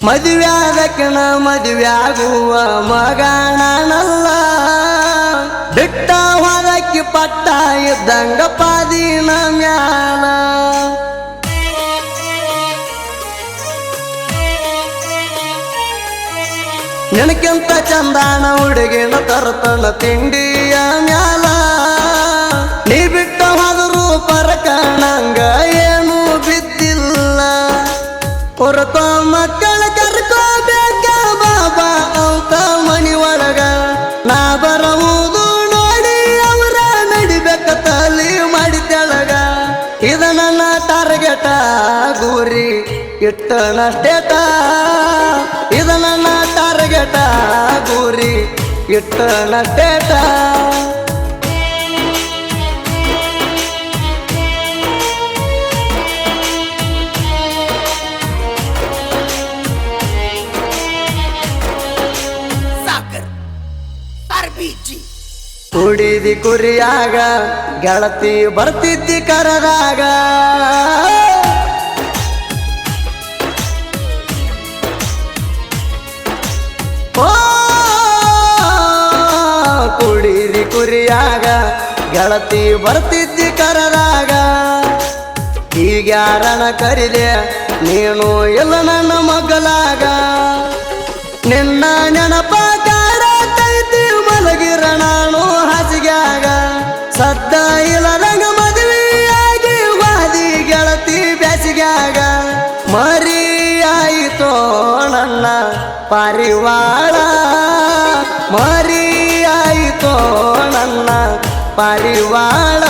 ಮದುವೆ ಆದಕ್ಕಿನ ಮದುವೆ ಆಗುವ ಮಗನಲ್ಲ ಬಿಟ್ಟ ಹೊರಕ್ಕಿ ಪಟ್ಟ ಇದ್ದಂಗ ಪಾದಿನ ಮ್ಯಾಲ ನಿನಕ್ಕಿಂತ ಚಂದಾನ ಹುಡುಗಿನ ತರ್ತನ ತಿಂಡಿಯ ಮ್ಯಾಲ ನೀ ಬಿಟ್ಟ ಹೋದರು ಪರಕಣಂಗ ಏನು ಬಿದ್ದಿಲ್ಲ ಹೊರತ ಮಕ್ಕಳ ಕರ್ಕೋಬೇಕ ಬಾಬಾ ಅಂತ ಮನಿ ಒಳಗ ನಾ ಬರುವುದು ನೋಡಿ ಅವರ ನಡಿಬೇಕ ತಲಿ ಮಾಡಿ ತೆಳಗ ಇದ ನನ್ನ ಟಾರ್ಗೆಟ ಗುರಿ ಇಟ್ಟನಷ್ಟೇಟ ಇದ ನನ್ನ ಟಾರ್ಗೆಟ ಗುರಿ ಇಟ್ಟನಷ್ಟೇಟ ಕುಡಿದಿ ಕುರಿಯಾಗ ಗೆಳತಿ ಬರ್ತಿದ್ದಿ ಕರದಾಗ ಓ ಕುಡಿದಿ ಕುರಿಯಾಗ ಗೆಳತಿ ಬರ್ತಿದ್ದಿ ಕರದಾಗ ಹೀಗ್ಯಾರನ ಕರಿದೆ ನೀನು ಇಲ್ಲ ನನ್ನ ಮಗಲಾಗ ನಿನ್ನ ನೆನಪ ಕಾಡತೈತಿ ಮಲಗಿರ ನಾನು ಹಾಸಿಗ್ಯಾಗ ಸದ್ದ ಇಲ್ಲದಂಗ ಮದುವೆಯಾಗಿ ವಾದಿ ಗೆಳತಿ ಬ್ಯಾಸಿಗ್ಯಾಗ ಮರಿ ಆಯಿತೋ ನನ್ನ ಪಾರಿವಾಳ ಮರಿ ಆಯಿತೋ ನನ್ನ ಪಾರಿವಾಳ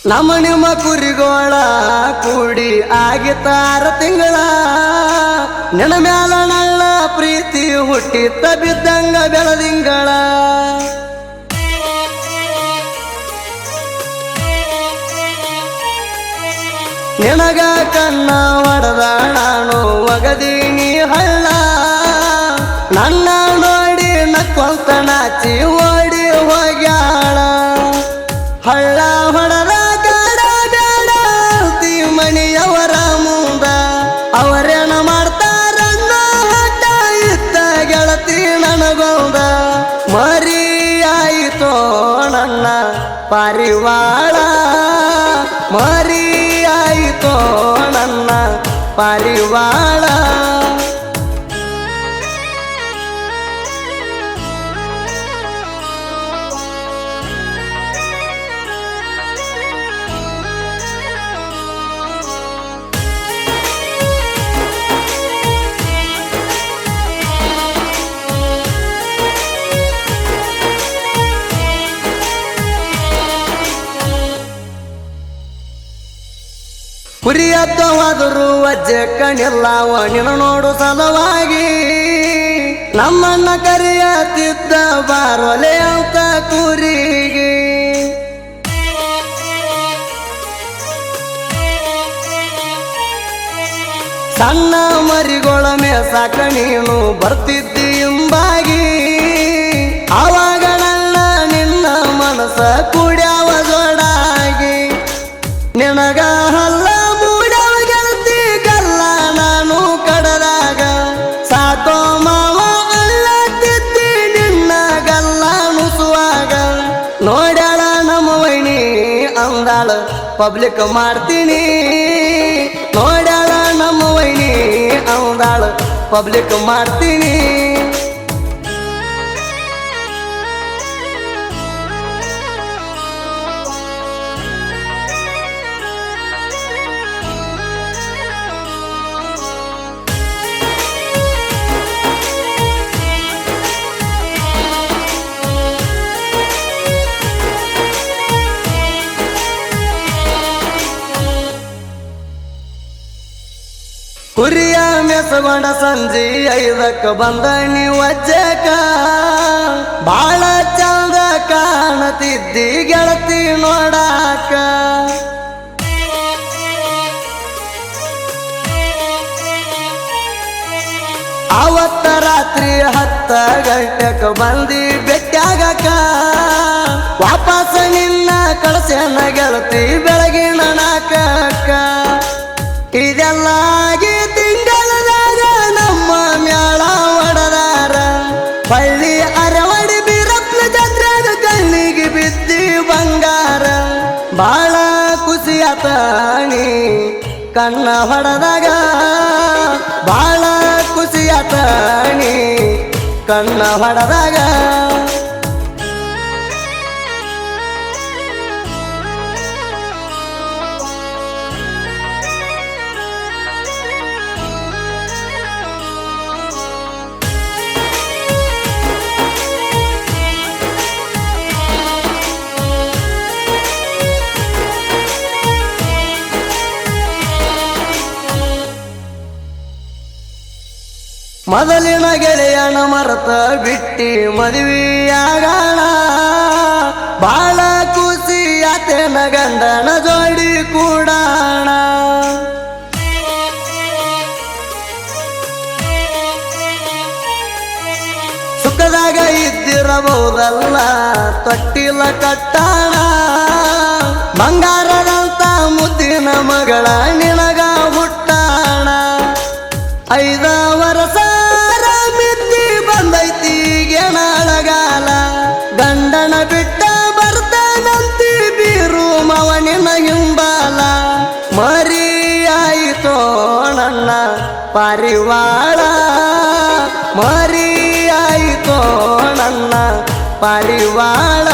ನಮ್ಮ ನಿಮ್ಮ ಕುರಿಗೋಳ ಕೂಡಿ ಆಗಿತ್ತಾರ ತಿಂಗಳ ನಿನ್ನ ಮ್ಯಾಲ ನನ್ನ ಪ್ರೀತಿ ಹುಟ್ಟಿತ್ತ ಬಿದ್ದಂಗ ಬೆಳದಿಂಗಳ ನಿನಗ ಕಣ್ಣ ಹೊಡೆದ ನಾನು ಒಗದೀನಿ ಹಳ್ಳ ನನ್ನ ನೋಡಿ ನಕ್ಕೊಂತ ನಾಚಿ ಓಡಿ ಹೋಗ್ಯಾಳ ಹಳ್ಳ ಹೊಡೆದ ಮಣಿಯವರ ಮುಂದ ಅವರೇನ ಮಾಡ್ತಾರನ್ನ ಹಠ ಇತ್ತ ಗೆಳತಿ ನನಗೊಂದ ಮರಿ ಆಯಿತೋ ನನ್ನ ಪಾರಿವಾಳ ಮರಿ ಆಯಿತೋ ನನ್ನ ಪಾರಿವಾಳ ಕುರಿಯತ್ತವಾದರೂ ಅಜ್ಜೆ ಕಣಿಲ್ಲವ ನಿನ್ನ ನೋಡು ಸಲವಾಗಿ ನಮ್ಮನ್ನ ಕರೆಯತ್ತಿದ್ದ ಬಾರೊಲೆ ಅಂತ ಕುರಿಗೆ ಸಣ್ಣ ಮರಿಗಳ ಮೇಸಾಕ ನೀನು ಬರ್ತಿದ್ದಿ ಹಿಂಬಾಗಿ ಆವಾಗ ನನ್ನ ನಿನ್ನ ಮನಸ್ಸ ಕುಡ್ಯಾವ ಜೋಡಾಗಿ ನಿನಗ ಹಲ್ಲ ಮೂಡವ ಗೆಳತಿ ಗಲ್ಲ ನಾನು ಕಡದಾಗ ಸಾಕೋ ಮಾವ ಅಲ್ಲತ್ತಿದ್ದಿ ನಿನ್ನ ಗಲ್ಲ ನುಸುವಾಗ ನೋಡ್ಯಾಳ ನಮ್ಮ ವೈನಿ ಅಂದಾಳ ಪಬ್ಲಿಕ್ ಮಾಡ್ತೀನಿ ನೋಡ್ಯಾಳ ನಮ್ಮ ವೈನಿ ಅಂದಾಳ ಪಬ್ಲಿಕ್ ಮಾಡ್ತೀನಿ ಕುರಿಯ ಮೆಸಗೊಂಡ ಸಂಜೆ 5ಕ್ಕೆ ಬಂದ ನೀವಜ್ಜಕ ಬಾಳ ಚಂದ ಕಾಣತಿದ್ದಿ ಗೆಳತಿ ನೋಡಾಕ ಅವತ್ತ ರಾತ್ರಿ 10 ಗಂಟೆಗೆ ಬಂದಿ ಬೆಟ್ಟಾಗಕ ವಾಪಸ್ ನಿನ್ನ ಕಳಸನ ಗೆಳತಿ ಬೆಳಗಿನ ನಾಕಕ್ಕ ಇದೆಲ್ಲ ಆಗಿ ತಿಂಗಳದಾಗ ನಮ್ಮ ಮ್ಯಾಳ ಒಡದಾರ ಪಳ್ಳಿ ಅರವಡಿ ಬೀರಪ್ಪ ಜಾತ್ರೆಗ ಕಣ್ಣಿಗೆ ಬಿದ್ದಿ ಬಂಗಾರ ಬಾಳ ಖುಷಿಯಾತಣಿ ಕಣ್ಣ ಹೊಡೆದಾಗ ಬಾಳ ಖುಷಿಯಾತಣಿ ಕಣ್ಣ ಹೊಡೆದಾಗ ಮೊದಲಿನ ಗೆಳೆಯನ ಮರತ ಬಿಟ್ಟಿ ಮದುವೆಯಾಗಣ ಬಾಳ ಖುಷಿ ಆತನ ಗಂಡನ ಜೋಡಿ ಕೂಡಾಣ ಸುಖದಾಗ ಇದ್ದಿರಬಹುದಲ್ಲ ತೊಟ್ಟಿಲ ಕಟ್ಟಾಣ ಬಂಗಾರದಂತ ಮುದ್ದಿನ ಮಗಳ ನಿನಗ ಹುಟ್ಟಾಣ 5 ವರ್ಷ ಬಂದೈತಿ ಗೆಣಳಗಾಲ ಗಂಡನ ಬಿಟ್ಟ ಬರ್ತಾನಂತಿ ಬೀರು ಮವನಿನ ಹಿಂಬಾಲ ಮರಿಯಾಯಿತೋ ನನ್ನ ಪಾರಿವಾಳ ಮರಿಯಾಯಿತೋ ನನ್ನ ಪಾರಿವಾಳ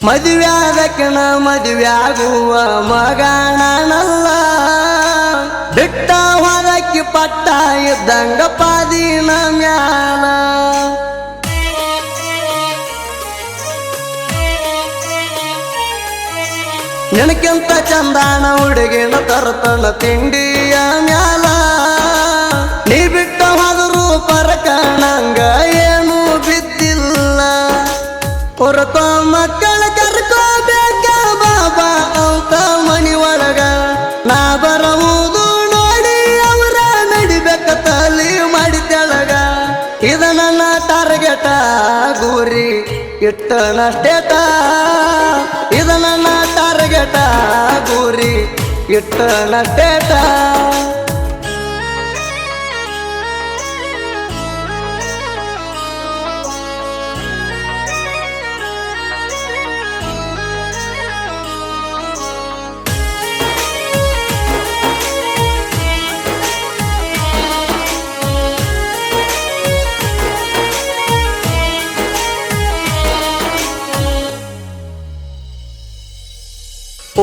ಮದುವ್ಯಾದಕ್ಕನ ಮದುವ್ಯಾಗುವ ಮಗನಲ್ಲ ಬಿಟ್ಟ ಹೊರಕ್ಕೆ ಪಟ್ಟ ಇದ್ದಂಗ ಪಾದಿನ ಮ್ಯಾಲ ನಿನಕ್ಕಿಂತ ಚಂದಾನ ಹುಡುಗಿನ ತರ್ತನ ತಿಂಡಿಯ ಮ್ಯಾಲ ನೀ ಬಿಟ್ಟ ಹೋದರು ಪರಕಣಂಗ ಏನು ಬಿದ್ದಿಲ್ಲ ಹೊರಕೋ ಮಕ್ಕಳ ಕರ್ಕೋಬೇಕ ಬಾಬಾ ಅಂತ ಮನಿ ಒಳಗ ನಾ ಬರುವುದು ನೋಡಿ ಅವರ ನಡಿಬೇಕ ತಲಿ ಮಾಡಿ ತೆಳಗ ಇದ ನನ್ನ ಟಾರ್ಗೆಟ ಗುರಿ ಇಟ್ಟನಷ್ಟೇಟ ಇದ ನನ್ನ ಟಾರ್ಗೆಟ ಗುರಿ ಇಟ್ಟನಷ್ಟೇಟ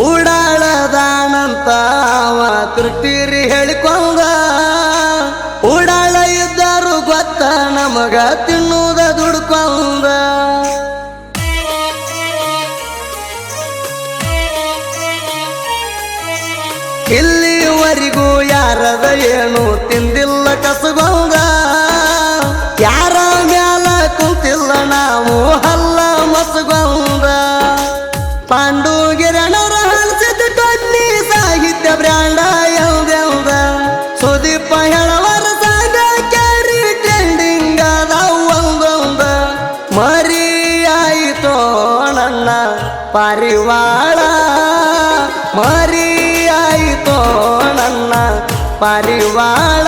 ಉಡಾಳದಾನಂತ ಅವ ತೃಪ್ತಿರಿ ಹೇಳಿಕೊಂಡ ಉಡಾಳ ಇದ್ದರು ಗೊತ್ತ ನಮಗ ತಿನ್ನುವುದ ದುಡ್ಕೊಂಡ ಇಲ್ಲಿವರೆಗೂ ಯಾರದ ಏನು ತಿಂದಿಲ್ಲ ಕಸಗೊಂಡ ಯಾರ ಮ್ಯಾಲ ಕುಂತಿಲ್ಲ ನಾವು ಹಲ್ಲ ಮಸಗೊಂಡ ಪಾಂಡುಗಿರಣರ ಹಲಸಿದ ಟೊನ್ನಿ ಸಾಹಿತ್ಯ ಬ್ರ್ಯಾಂಡ ಯೌದೆಲ್ದ ಸುದೀಪ ಹೇಳವರ ಸಾಗ ಕ್ಯಾರಿ ಟ್ರೆಂಡಿಂಗ್ ಅದಾವ ಒಂದೊಂದ ಮರಿಯಾಯಿತೋ ನನ್ನ ಪಾರಿವಾಳ ಮರಿಯಾಯಿತೋ ನನ್ನ ಪಾರಿವಾಳ